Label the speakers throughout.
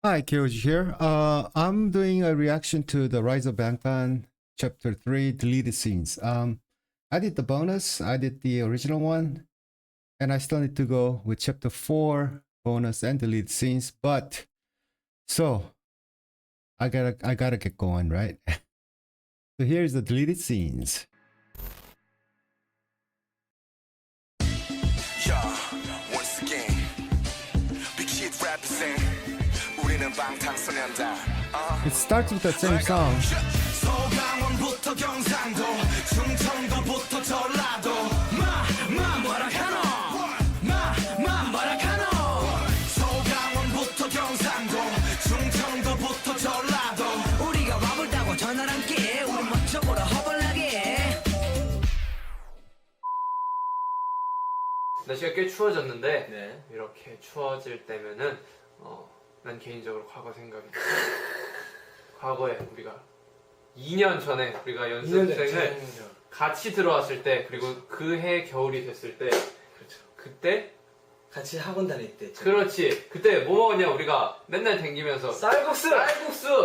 Speaker 1: Hi, KOG here. I'm doing a reaction to the Rise of BANGTAN Chapter 3 deleted scenes. I did the bonus, I did the original one, and I still need to go with Chapter 4 bonus and deleted scenes. But so I gotta get going, right? So here's the deleted scenes.
Speaker 2: Once again, big shit represent. 우리는 방탄소년단.
Speaker 1: It starts with the same song.
Speaker 2: 서강원부터 경상도, 충청도부터 전라도. 뭐라 카노? 뭐라 카노? 서강원부터 경상도, 충청도부터 전라도. 우리가 와볼다고 전화를 함께, 우리 멋져보러 허벌나게.
Speaker 3: 날씨가 꽤 추워졌는데 이렇게 추워질 때면은 난 개인적으로 과거 생각이 나. 과거에 우리가 2년 전에 우리가 연습생을 같이 들어왔을 때, 그리고 그 해 겨울이 됐을 때,
Speaker 4: 그렇죠.
Speaker 3: 그때
Speaker 4: 같이 학원 다닐 때.
Speaker 3: 그렇지, 그때 뭐 먹었냐? 우리가 맨날 댕기면서 쌀국수.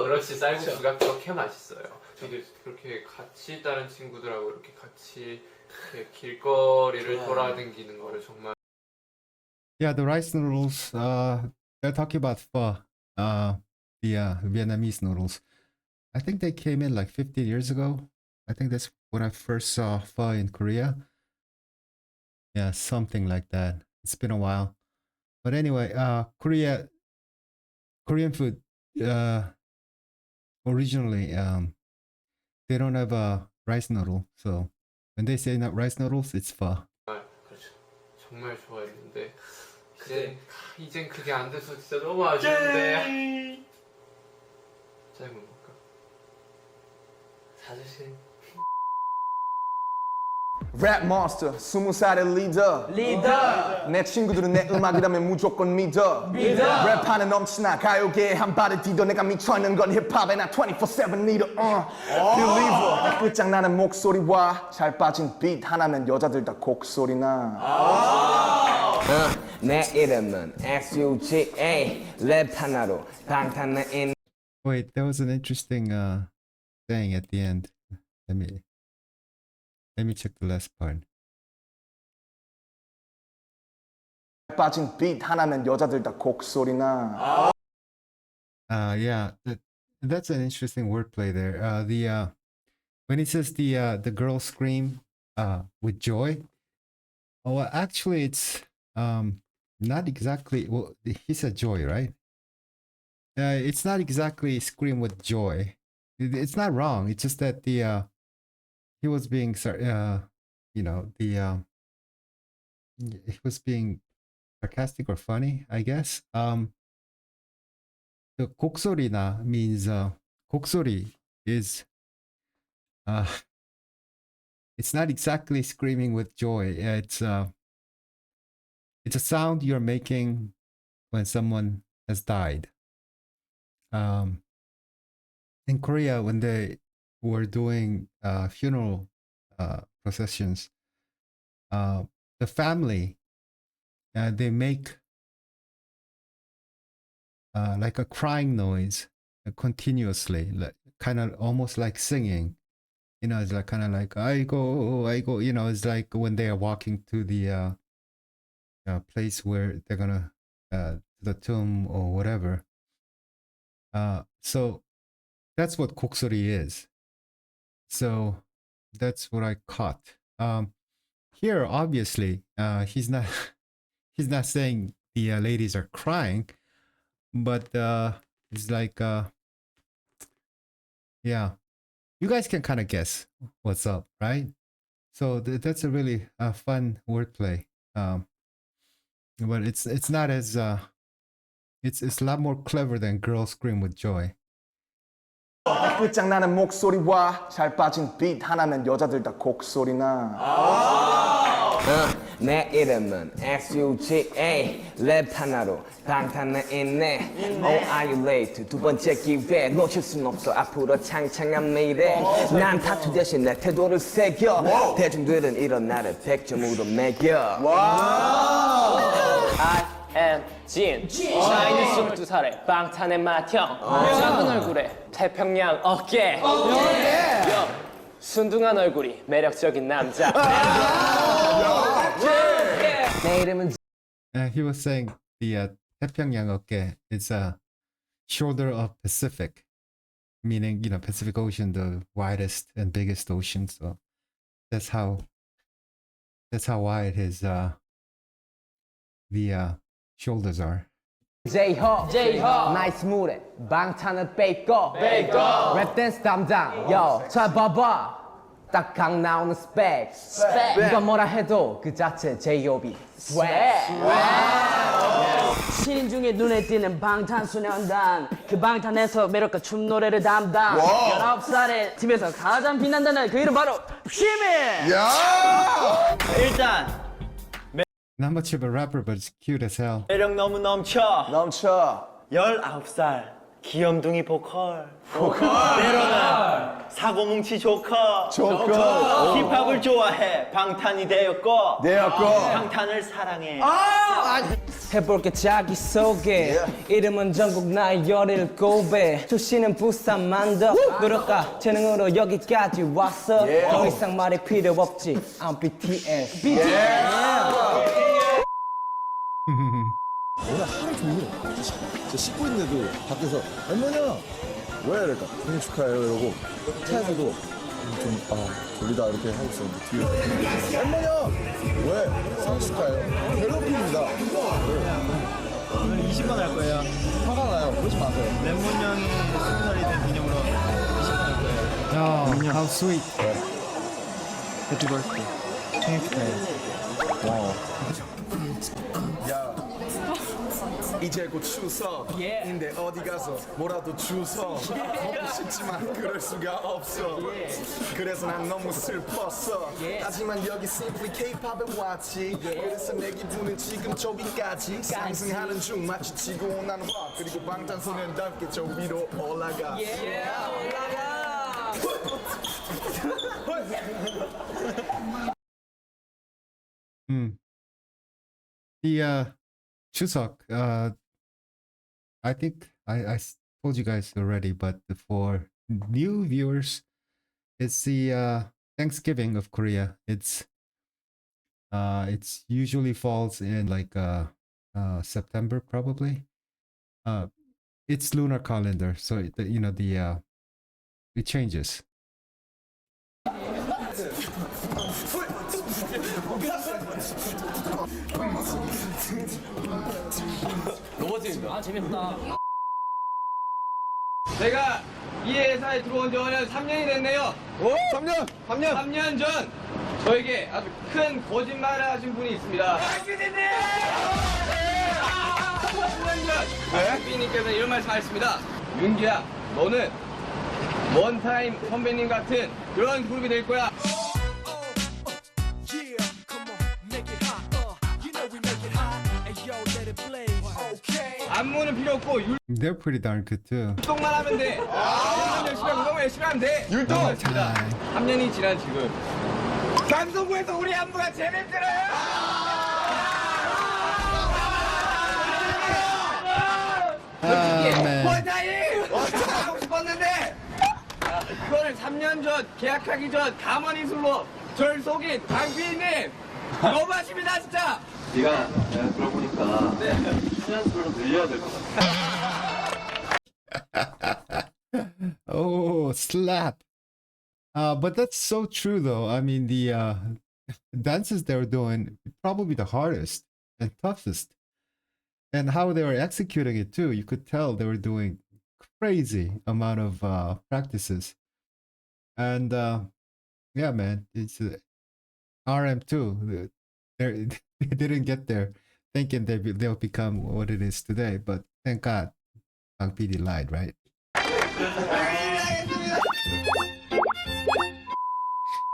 Speaker 3: 그렇지, 쌀국수가 그렇게 맛있어요. 저도 그렇게 같이 다른 친구들하고 이렇게 같이 이렇게 길거리를 돌아다니는 거를 정말.
Speaker 1: Yeah, the rice noodles. They're talking about pho. The Vietnamese noodles. I think they came in like 15 years ago. I think that's when I first saw pho in Korea. Yeah, something like that. It's been a while. But anyway, Korean food, originally, they don't have a rice noodle. So when they say not rice noodles, it's pho.
Speaker 3: 그렇죠. 정말 좋아했는데 이젠 그게 안 돼서 진짜 너무 아쉬운데. 짜장면 먹을까?
Speaker 4: 사주신.
Speaker 5: 랩 몬스터 20살의 리더 내 친구들은 내 음악이라면 무조건 믿어 랩하는 넘치나 가요계에 한 발을 디뎌 내가 미쳐있는 건 힙합에 나 24/7 리더 Believer 끝장나는 목소리와 잘 빠진 비트 하나면 여자들 다 곡소리나
Speaker 6: 내 이름은 SUGA 랩 하나로 방탄은 인.
Speaker 1: Wait, that was an interesting saying at the end. Let me check the last part.
Speaker 5: 빠진 비트 하나면 여자들 다 곡소리나
Speaker 1: Yeah, that's an interesting wordplay there. When he says the girl scream with joy, well, actually it's not exactly. Well, he said joy, right? It's not exactly scream with joy. It's not wrong. It's just that he was being he was being sarcastic or funny, I guess. The 곡소리나 means 곡소리 is it's not exactly screaming with joy. It's a sound you're making when someone has died. In Korea, when they were doing funeral processions, the family they make like a crying noise continuously, like kind of almost like singing. You know, it's like kind of like I go. You know, it's like when they are walking to the place where they're gonna the tomb or whatever. So that's what 곡소리 is. So that's what I caught. Here, obviously, he's not saying the ladies are crying, but it's like yeah, you guys can kind of guess what's up, right? So that's a really fun wordplay. But it's not as it's a lot more clever than girl scream with joy.
Speaker 5: 끝장나는 목소리와 잘 빠진 비트 하나면 여자들 다 곡소리나
Speaker 6: 내 이름은 SUGA 랩 하나로 방탄은 있네. Oh are you late? 두 번째 기회 놓칠 순 없어. 앞으로 창창한 미래. 난 타투 대신 내 태도를 새겨. 대중들은 이런 나를 100점으로 매겨.
Speaker 7: I am
Speaker 6: 진 나이는 22살에 방탄의 맏형 작은 얼굴에 태평양 어깨 순둥한 얼굴이 매력적인 남자 내 이름은
Speaker 1: He was saying the 태평양 어깨 is a shoulder of Pacific, meaning Pacific Ocean, the widest and biggest ocean. So that's how wide his the shoulders are.
Speaker 6: J-Ho 나이스 물에 방탄을 빼고 랩 댄스 담당 잘 봐봐 딱 각 나오는 스펙 누가 뭐라 해도 그 자체 J-O-B
Speaker 7: 신인 중에 눈에 띄는 방탄소년단 그 방탄에서 매력과 춤 노래를 담당 19살에 팀에서 가장 빛난다는 그 이름 바로 힘이
Speaker 8: 일단
Speaker 1: Not much of a rapper, but it's cute as hell.
Speaker 8: 매력 너무 넘쳐.
Speaker 5: 넘쳐.
Speaker 8: 19살 귀염둥이 보컬. 때로는 사고뭉치 조커. 힙합을 좋아해 방탄이 되었고. 방탄을 사랑해.
Speaker 6: 해볼게 자기소개 이름은 전국 나의 17배 출신은 부산 만덕 노력과 재능으로 여기까지 왔어 더 이상 말이 필요 없지 I'm BTS
Speaker 9: 오늘 하루 종일 진짜 씻고 있는데도 밖에서 할머니야 왜 이럴까 생일 축하해요 이러고 차에서도 졸리다 이렇게 하고 있었는데 뒤에 할머니야 왜 생일 축하해요 괴롭힙니다
Speaker 8: 오늘 20번 할 거예요.
Speaker 9: 화가 나요 그러지 마세요
Speaker 8: 랩몬년이 20살이 된 기념으로 20번 할 거예요.
Speaker 1: Oh, how sweet.
Speaker 8: 해피 버스데이. 생일 축하해요.
Speaker 5: 야 이제 곧 추석인데 어디 가서 뭐라도 주워 먹고 싶지만 그럴 수가 없어 그래서 난 너무 슬펐어 하지만 여기 simply K-pop에 왔지 그래서 내 기분은 지금 저 위까지 상승하는 중 마치 지고 온난 화 그리고 방탄소년답게 저 위로 올라가
Speaker 1: The Chuseok, I think I told you guys already, but for new viewers, it's the Thanksgiving of Korea. It's usually falls in like September probably. It's lunar calendar, so it changes.
Speaker 3: 제가 이 회사에 들어온 지는 3년이 됐네요. 3년 전 저에게 아주 큰 거짓말을 하신 분이 있습니다. 박규진님! 3년 전 박규진님께서는 이런 말씀하셨습니다. 윤기야, 너는 원타임 선배님 같은 그런 그룹이 될 거야. 안무는 필요 없고
Speaker 1: They're pretty darn good too.
Speaker 3: 율동만 하면 돼. 율동 열심히 하고 너무 열심히 하면 돼. 율동. 3년이 지난 지금 방송국에서 우리 안무가 재밌더래요. 솔직히 원타임 하고 싶었는데 그거를 3년 전 계약하기 전 감언이술로 절 속인 강피디님 너무하십니다 진짜.
Speaker 10: 내가 들어보니까 시간수를 늘려야 될 것 같아.
Speaker 1: Oh, slap. But that's so true though. I mean, the dances they were doing probably the hardest and toughest, and how they were executing it too. You could tell they were doing crazy amount of practices, and yeah, man, it's RM too. They didn't get there thinking they'll become what it is today, but thank God, Bang PD lied, right?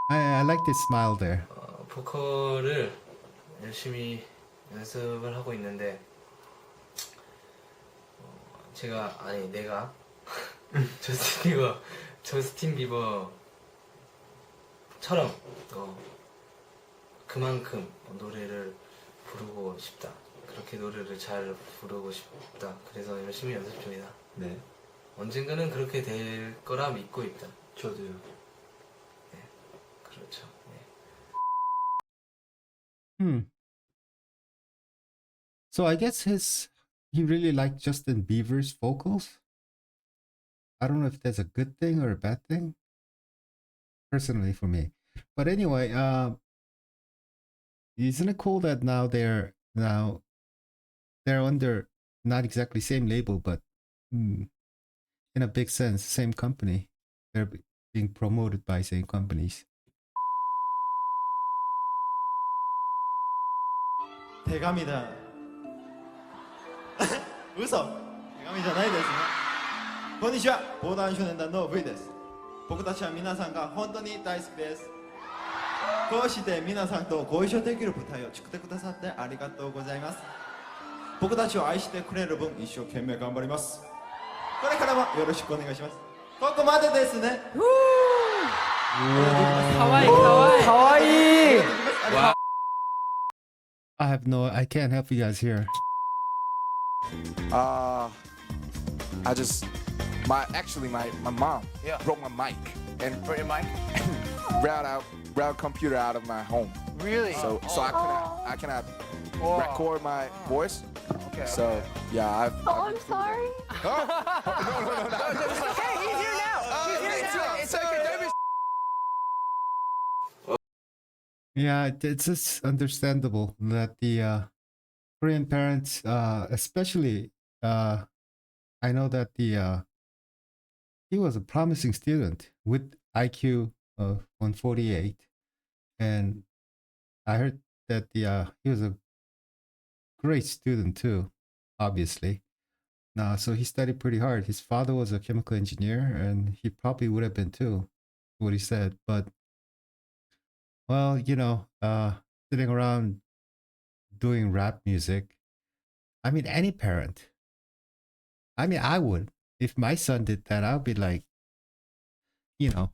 Speaker 1: I like this smile there.
Speaker 4: 보컬을 열심히 연습을 하고 있는데 내가 저스틴 비버처럼 그만큼 노래를 부르고 싶다 그렇게 노래를 잘 부르고 싶다. 그래서 열심히 연습 중이다.
Speaker 10: 네.
Speaker 4: 언젠가는 그렇게 될 거라 믿고 있다.
Speaker 10: 저도요.
Speaker 4: 네, 그렇죠. 네.
Speaker 1: So I guess he really liked Justin Bieber's vocals. I don't know if that's a good thing or a bad thing. Personally, for me. But anyway, isn't it cool that now they're under not exactly same label, but in a big sense, same company. They're being promoted by same companies.
Speaker 8: 대감이다. 웃어. 대감이じゃないですね。こんにちは。防弾少年団の V です。僕たちは皆さんが本当に大好きです。こうして皆さんとご一緒できる舞台を作ってくださってありがとうございます。僕たちを愛してくれる分一生懸命頑張ります。これからもよろしくお願いします。ここまでですね。
Speaker 7: かわいいかわいいかわいい。
Speaker 1: I can't help you guys here.
Speaker 5: My mom broke my mic and
Speaker 6: Broke your mic?
Speaker 5: routed computer out of my home.
Speaker 6: Really?
Speaker 5: So I cannot record my voice.
Speaker 6: Okay.
Speaker 5: So yeah,
Speaker 11: I'm sorry.
Speaker 5: Huh? No.
Speaker 6: Hey, he's here now. It's okay. Don't be
Speaker 1: Yeah, it's just understandable that the Korean parents, especially, I know that he was a promising student with IQ of 148, and I heard that he was a great student too, obviously. So he studied pretty hard. His father was a chemical engineer, and he probably would have been too, what he said. But well, sitting around doing rap music, I mean, any parent. I mean, I would. If my son did that, I would be like, not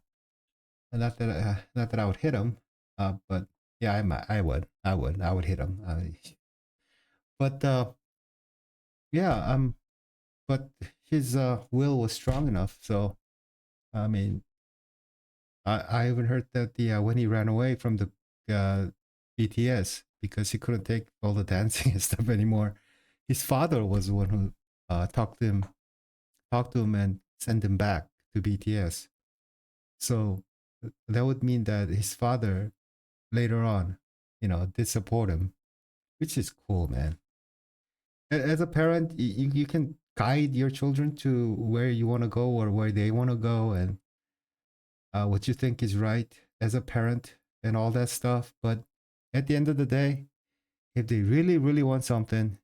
Speaker 1: that I would hit him, but yeah, I would hit him. But yeah, but his will was strong enough. So, I mean, I even heard that when he ran away from the BTS because he couldn't take all the dancing and stuff anymore, his father was the one who talked to him and sent him back to BTS. So that would mean that his father later on, did support him, which is cool, man. As a parent, you can guide your children to where you want to go or where they want to go, and what you think is right as a parent and all that stuff. But at the end of the day, if they really, really want something,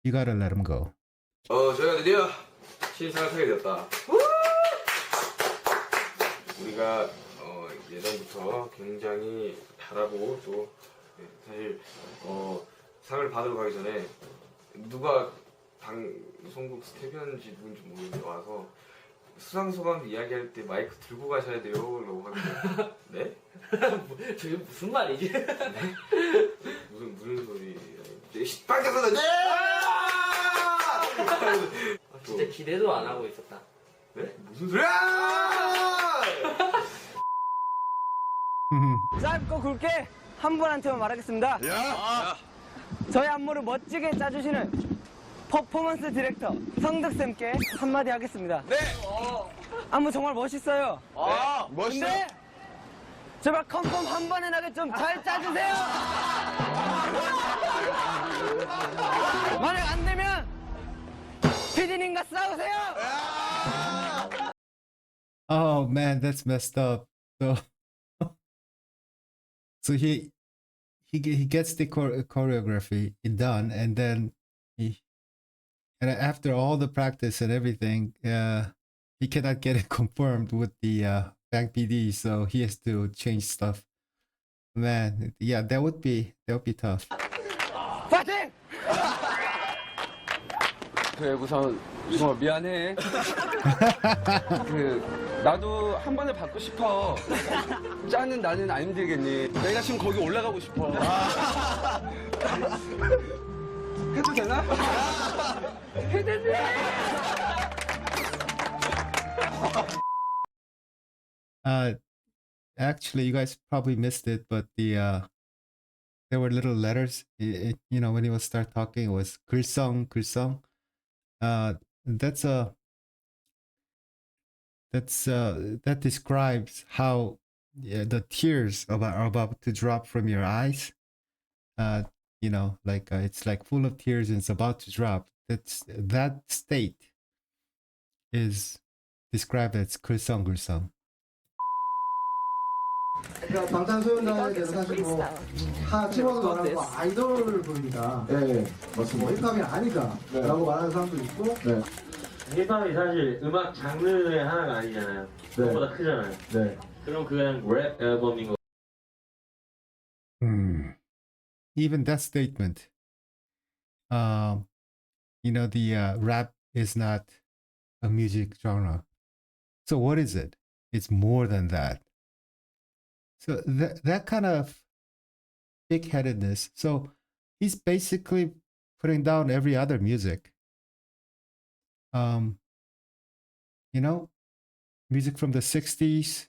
Speaker 1: you gotta let them go.
Speaker 10: 저희가 드디어 신상을 하게 되었다. 우리가 예전부터 굉장히 잘하고 또 사실 상을 받으러 가기 전에 누가 방송국 스텝이었는지 누군지 모르는데 와서 수상 소감 이야기할 때 마이크 들고 가셔야 돼요 라고 하는데 네?
Speaker 7: 저게 무슨 말이지?
Speaker 10: 네? 무슨 소리 밖에서 네!
Speaker 7: 진짜 기대도 안 하고 있었다.
Speaker 10: 네? 무슨 소리야!
Speaker 6: 짧고 굵게 한 분한테만 말하겠습니다. 저희 안무를 멋지게 짜주시는 퍼포먼스 디렉터 성득쌤께 한마디 하겠습니다. 네. 안무 정말 멋있어요.
Speaker 5: 멋있어.
Speaker 6: 근데 제발 컨펌 한 번에 나게 좀 잘 짜주세요. 만약 안 되면 피디님과 싸우세요.
Speaker 1: Oh man, that's messed up. So he gets the choreography done, and then after all the practice and everything, he cannot get it confirmed with the Bank PD, so he has to change stuff. Man, yeah, that would be tough.
Speaker 6: 파이팅!
Speaker 12: 그래 우선 정말 미안해. 나도 한 번에 받고 싶어. 짜는 나는 안 힘들겠니? 내가 지금 거기 올라가고 싶어. 해도 되나?
Speaker 1: Uh, actually, you guys probably missed it, but there were little letters. You know, when he would start talking, it was 글썽, 글썽. Uh, that's a that describes how the tears are about to drop from your eyes. You know, like it's like full of tears and it's about to drop. That state is described as 글썽글썽.
Speaker 11: 그러니까 방탄소년단에 대해서 사실 뭐다 집어서 말하는 거 아이돌 그룹이다.
Speaker 9: 네, 맞습니다.
Speaker 11: 뭐 힙합이 아니다라고 말하는 사람도 있고.
Speaker 9: 네.
Speaker 13: 힙합이 사실 음악 장르의 하나가 아니잖아요. 그것보다 크잖아요.
Speaker 9: 네.
Speaker 13: 그럼 그냥 랩 앨범인 거.
Speaker 1: Even that statement, you know, the rap is not a music genre. So what is it? It's more than that. So that kind of big-headedness. So he's basically putting down every other music. You know, music from the 60s.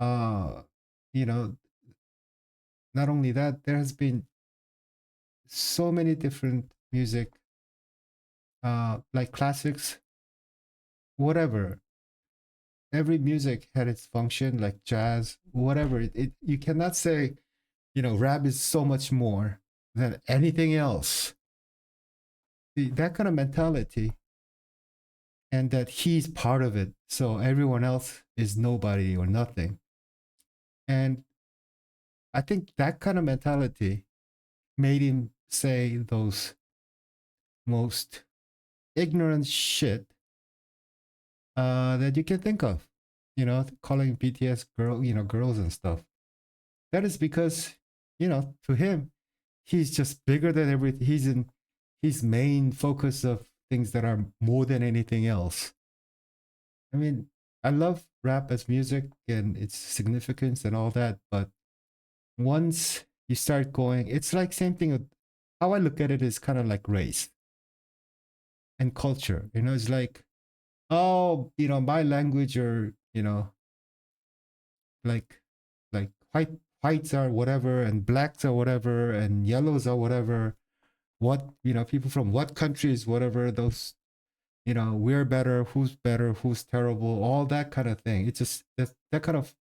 Speaker 1: You know, not only that, there has been so many different music, like classics, whatever. Every music had its function, like jazz, whatever. You cannot say, you know, rap is so much more than anything else. That kind of mentality, and that he's part of it, so everyone else is nobody or nothing. And I think that kind of mentality made him say those most ignorant shit that you can think of, you know, calling BTS girls and stuff. That is because, you know, to him, he's just bigger than everything. He's in his main focus of things that are more than anything else. I mean, I love rap as music and its significance and all that, but once you start going, it's like same thing with how I look at it is kind of like race and culture. You know, it's like, oh, you know, my language, or you know, like whites are whatever and blacks are whatever and yellows are whatever. What, you know, people from what countries, whatever, those, you know, we're better, who's terrible, all that kind of thing. It's just that kind of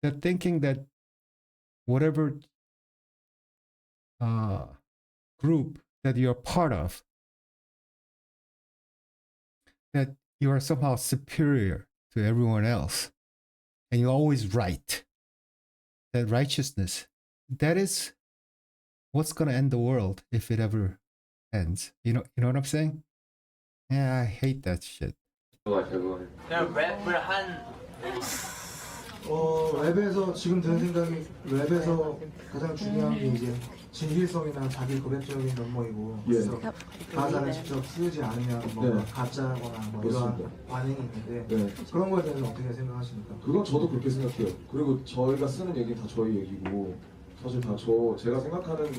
Speaker 1: that thinking that whatever group that you're part of, that you are somehow superior to everyone else and you're always right. That righteousness, that is what's going to end the world if it ever ends. You know what I'm saying? Yeah, I hate that shit.
Speaker 13: 그냥 랩을 한
Speaker 11: 랩에서 지금 드는 생각이, 랩에서 가장 중요한 게 이제 진실성이나 자기 고백적인 면모이고, 그래서 가사를 직접 쓰지 않으면 뭔가 가짜거나 뭐 이런 반응이 있는데 그런 거에 대해서 어떻게 생각하십니까?
Speaker 9: 그건 저도 그렇게 생각해요. 그리고 저희가 쓰는 얘기는 다 저희 얘기고, 사실 다 제가 생각하는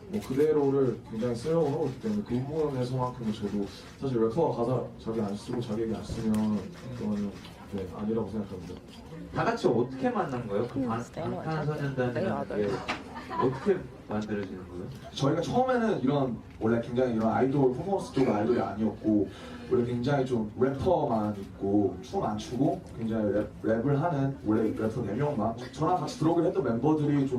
Speaker 9: 뭐 그대로를 굉장히 쓰려고 하고 있기 때문에 그 부분에서만큼은 저도 사실 래퍼가 가사 자기 안 쓰고 자기 얘기 안 쓰면 그거는 아니라고 생각합니다.
Speaker 13: 다 같이 어떻게 만난 거예요? 그 방탄소년단이라는 게 어떻게 만들어지는 거예요?
Speaker 9: 저희가 처음에는 원래 굉장히 이런 아이돌 퍼포먼스 쪽 아이돌이 아니었고, 원래 굉장히 좀 래퍼만 있고 춤 안 추고 굉장히 랩을 하는 원래 래퍼 4명만, 저랑 같이 들어오기로 했던 멤버들이 좀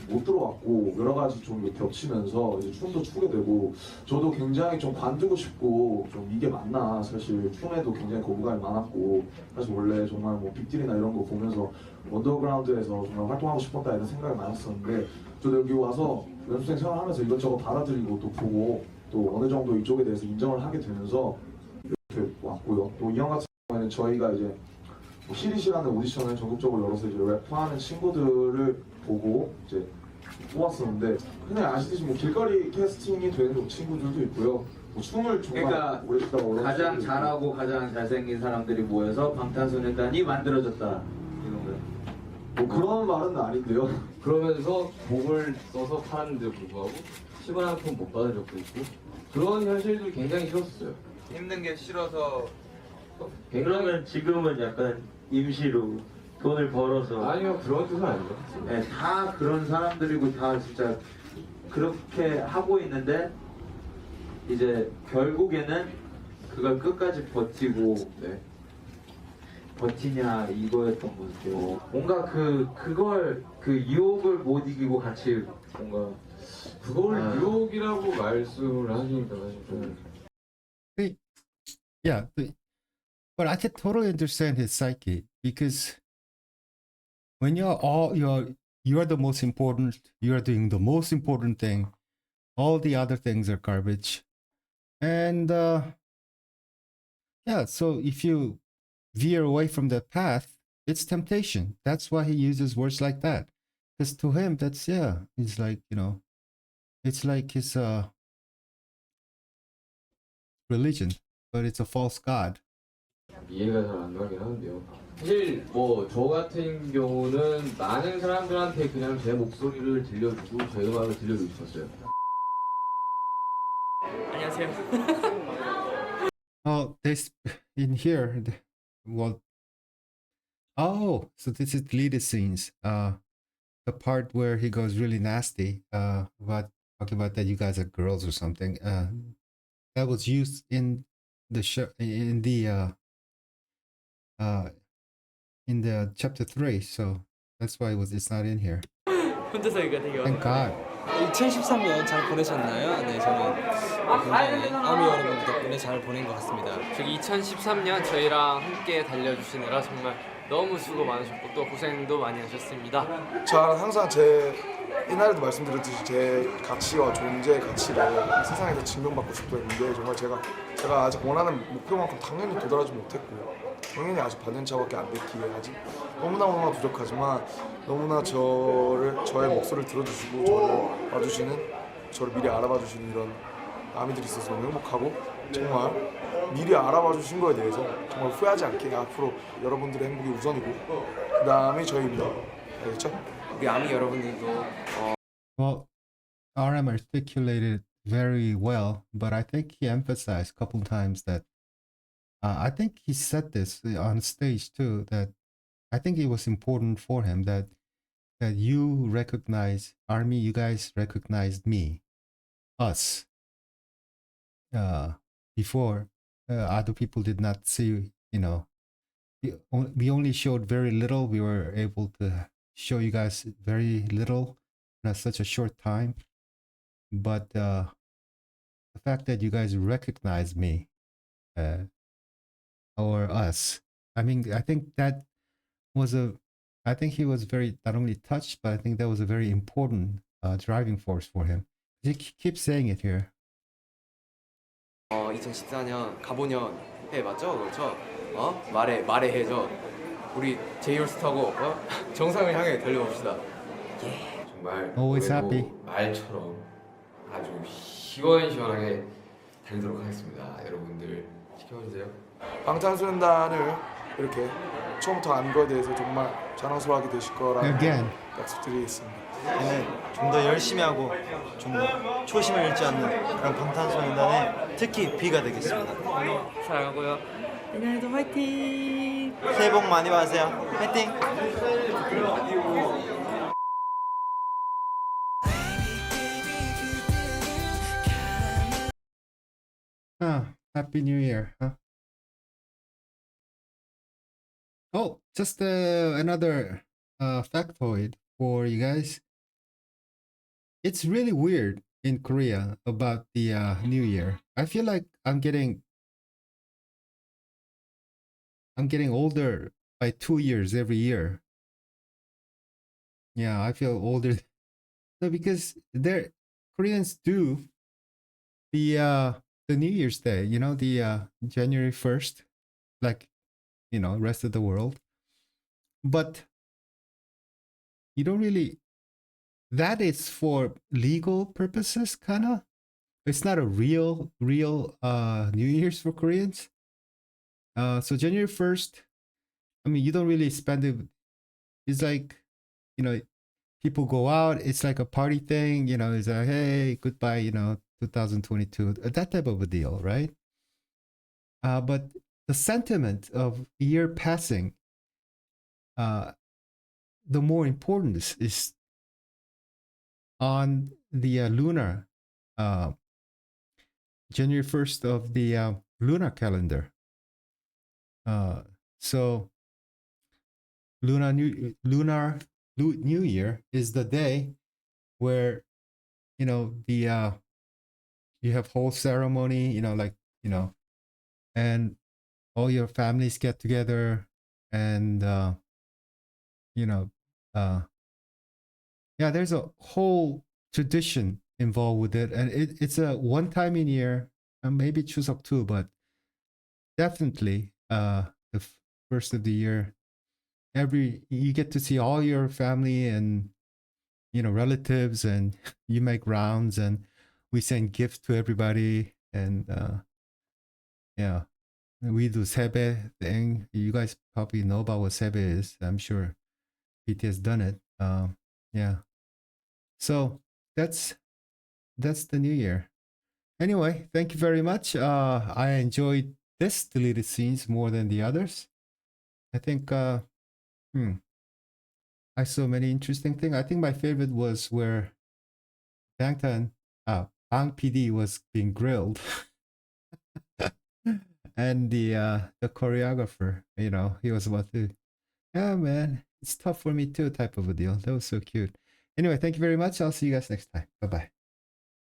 Speaker 9: 못 들어왔고 여러 가지 좀 겹치면서 이제 춤도 추게 되고, 저도 굉장히 좀 관두고 싶고 좀 이게 맞나, 사실 춤에도 굉장히 거부감이 많았고, 사실 원래 정말 뭐 빅딜이나 이런 거 보면서 언더그라운드에서 정말 활동하고 싶었다 이런 생각이 많았었는데, 저도 여기 와서 연습생 생활하면서 이것저것 받아들이고 또 보고 또 어느 정도 이쪽에 대해서 인정을 하게 되면서 이렇게 왔고요. 또 이 형 같은 경우에는 저희가 이제 뭐 시리시라는 오디션을 전국적으로 열어서 이제 래퍼하는 친구들을 보고 이제 뽑았었는데, 그냥 아시듯이 뭐 길거리 캐스팅이 되는 친구들도 있고요. 뭐 춤을 정말 오래 추다가
Speaker 13: 가장 잘하고 가장 잘생긴 사람들이 모여서 방탄소년단이 만들어졌다, 이런 거예요. 뭐 그런 말은 아닌데요. 그러면서 곡을 써서 팔았는데도 불구하고 10원 한 푼 못 받은 적도 있고 그런 현실들이 굉장히 싫었어요.
Speaker 10: 힘든 게 싫어서.
Speaker 13: 그러면
Speaker 12: 지금은 약간 임시로 돈을 벌어서
Speaker 13: 아니요 그런 뜻은 아니죠.
Speaker 12: 네, 다 그런 사람들이고 다 진짜 그렇게 하고 있는데 이제 결국에는 그걸 끝까지 버티고
Speaker 13: 네.
Speaker 12: 버티냐 이거였던 것 같아요. 뭔가 그걸 그 유혹을 못 이기고 같이 뭔가
Speaker 13: 그걸
Speaker 12: 아.
Speaker 13: 유혹이라고 말씀을 하시니까 사실 좀
Speaker 1: Yeah, but I can totally understand his psyche because when you are the most important, you are doing the most important thing. All the other things are garbage, and yeah. So if you veer away from that path, it's temptation. That's why he uses words like that. Because to him, that's yeah. It's like it's like his religion, but it's a false god.
Speaker 13: 이해가 잘 안 가긴 하는데요. 사실 뭐 저 같은 경우는 많은 사람들한테 그냥 제 목소리를 들려주고 제 음악을 들려주고 싶었어요.
Speaker 7: 안녕하세요.
Speaker 1: Oh, this in here. Well, oh, so this is deleted scenes. The part where he goes really nasty. About talking about that you guys are girls or something. That was used in the show in the chapter 3. So that's why it's not in here.
Speaker 7: 혼자서 이거 되게
Speaker 1: Thank God.
Speaker 14: 2013년 잘 보내셨나요? 네, 저는 굉장히 아미 여러분들 덕분에 잘 보낸 것 같습니다.
Speaker 3: 저기 2013년 저희랑 함께 달려주시느라 정말 너무 수고 많으셨고 또 고생도 많이 하셨습니다.
Speaker 11: 저는 항상 제 옛날에도 말씀드렸듯이 제 가치와 존재 가치를 세상에서 증명받고 싶었는데 정말 제가 아직 원하는 목표만큼 당연히 도달하지 못했고 당연히 아직 반년차밖에 안 됐기에 아직 너무나 부족하지만 너무나 저의 목소리를 들어주시고 저를 봐주시는 저를 미리 알아봐 주시는 이런 아미들이 있어서 너무 행복하고 정말 미리 알아봐 주신 거에 대해서 정말 후회하지 않게 앞으로 여러분들의 행복이 우선이고 그 다음이 저희입니다. 알겠죠?
Speaker 14: 우리 아미 여러분들도
Speaker 1: Well, RM articulated very well, but I think he emphasized a couple times that I think he said this on stage too. That I think it was important for him that you recognize Army. You guys recognized me, us. Before other people did not see. We only showed very little. We were able to show you guys very little in such a short time. But the fact that you guys recognize me or us, I mean, I think that was I think he was very not only touched, but I think that was a very important driving force for him. He keeps saying it here.
Speaker 14: 2014년 가보년 해 맞죠? 그렇죠? 말해 해죠. 우리 제이올스타고 정상을 향해 달려봅시다.
Speaker 10: 정말
Speaker 1: Always
Speaker 10: 올해도
Speaker 1: happy.
Speaker 10: 말처럼 아주 시원시원하게 달리도록 하겠습니다. 여러분들 지켜봐주세요.
Speaker 11: 방탄소년단을 이렇게 처음부터 안 거에 대해서 정말 자랑스러워하게 되실 거라는
Speaker 1: Again.
Speaker 11: 약속드리겠습니다.
Speaker 8: 좀 더 열심히 하고 좀 더 초심을 잃지 않는 그런 방탄소년단의 특히 B가 되겠습니다.
Speaker 7: 사랑하고요. 내년에도 화이팅!
Speaker 8: 새해 복 많이 받으세요. 화이팅!
Speaker 1: Happy New Year, huh? Oh, just another factoid for you guys. It's really weird in Korea about the New Year. I feel like I'm getting older by 2 years every year. Yeah, I feel older. No, because Koreans do the New Year's Day, the January 1st, like rest of the world. But you don't really, that is for legal purposes, kind of. It's not a real New Year's for Koreans. So January 1st, I mean, you don't really spend it. It's like you know, people go out. It's like a party thing. You know, it's like, hey, goodbye. 2022. That type of a deal, right? But the sentiment of year passing, the more important is on the lunar January 1st of the lunar calendar. So lunar New Year is the day where the you have whole ceremony, like and all your families get together, and you know uh yeah, there's a whole tradition involved with it, and it's a one time in year, and maybe Chuseok too, but definitely the first of the year. You get to see all your family and relatives, and you make rounds, and we send gifts to everybody, and yeah, we do sebe thing. You guys probably know about what sebe is. I'm sure PT has done it. Yeah, so that's the new year. Anyway, thank you very much. I enjoyed this deleted scenes more than the others. I think I saw many interesting things. I think my favorite was where Bangtan, Bang PD was being grilled, and the choreographer, he was about to, yeah, man, it's tough for me too, type of a deal. That was so cute. Anyway, thank you very much. I'll see you guys next time. Bye bye.